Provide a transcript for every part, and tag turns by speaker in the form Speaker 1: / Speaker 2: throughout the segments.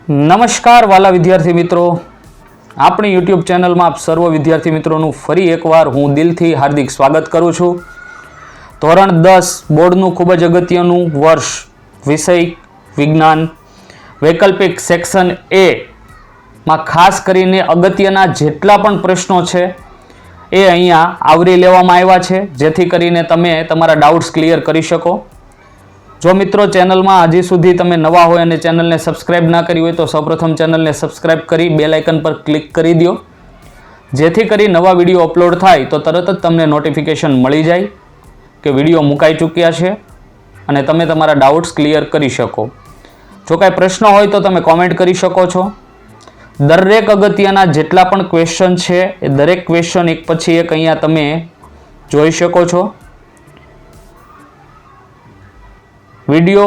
Speaker 1: નમસ્કાર વાલા વિદ્યાર્થી મિત્રો, આપણી યુટ્યુબ ચેનલમાં આપ સર્વ વિદ્યાર્થી મિત્રોનું ફરી એકવાર હું દિલથી હાર્દિક સ્વાગત કરું છું. ધોરણ 10 બોર્ડનું ખૂબ જ અગત્યનું વર્ષ વિષય વિજ્ઞાન વૈકલ્પિક સેક્શન એ માં ખાસ કરીને અગત્યના જેટલા પણ પ્રશ્નો છે એ અહીંયા આવરી લેવામાં આવ્યા છે, જેથી કરીને તમે તમારા ડાઉટ્સ ક્લિયર કરી શકો. જો મિત્રો ચેનલમાં હજી સુધી તમે નવા હોય અને ચેનલને સબસ્ક્રાઇબ ના કરી હોય તો સૌપ્રથમ ચેનલને સબસ્ક્રાઇબ કરી બેલ આઇકન પર ક્લિક કરી દો, જેથી કરી નવા વિડીયો અપલોડ થાય તો તરત જ તમને નોટિફિકેશન મળી જાય કે વિડીયો મુકાઈ ચૂક્યા છે અને તમે તમારા ડાઉટ્સ ક્લિયર કરી શકો. જો કાંઈ પ્રશ્ન હોય તો તમે કોમેન્ટ કરી શકો છો. દરેક અગત્યના જેટલા પણ ક્વેશ્ચન છે એ દરેક ક્વેશ્ચન એક પછી એક અહીંયા તમે જોઈ શકો છો. વિડીયો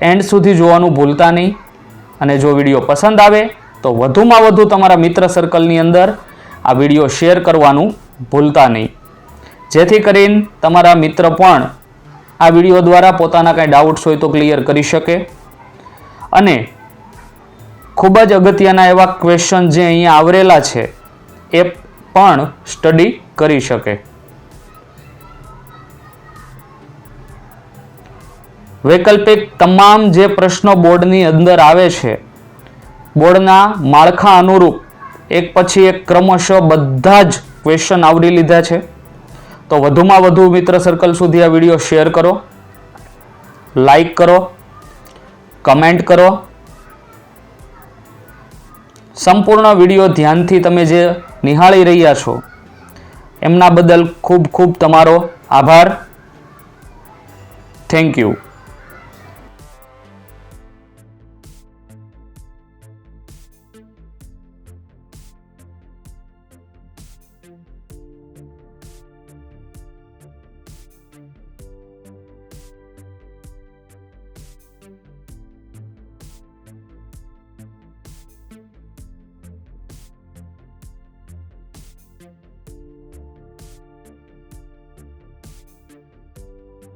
Speaker 1: એન્ડ સુધી જોવાનું ભૂલતા નહીં અને જો વિડીયો પસંદ આવે તો વધુમાં વધુ તમારા મિત્ર સર્કલની અંદર આ વિડીયો શેર કરવાનું ભૂલતા નહીં, જેથી કરીને તમારા મિત્ર પણ આ વિડીયો દ્વારા પોતાના કાંઈ ડાઉટ્સ હોય તો ક્લિયર કરી શકે અને ખૂબ જ અગત્યના એવા ક્વેશ્ચન જે અહીંયા આવરેલા છે એ પણ સ્ટડી કરી શકે. વૈકલ્પિક તમામ જે પ્રશ્નો બોર્ડની અંદર આવે છે, બોર્ડના માળખા અનુરૂપ એક પછી એક ક્રમશઃ બધા જ ક્વેશ્ચન આવરી લીધા છે. તો વધુમાં વધુ મિત્ર સર્કલ સુધી આ વિડીયો શેર કરો, લાઈક કરો, કમેન્ટ કરો. સંપૂર્ણ વિડીયો ધ્યાનથી તમે જે નિહાળી રહ્યા છો એમના બદલ ખૂબ ખૂબ તમારો આભાર. Thank you.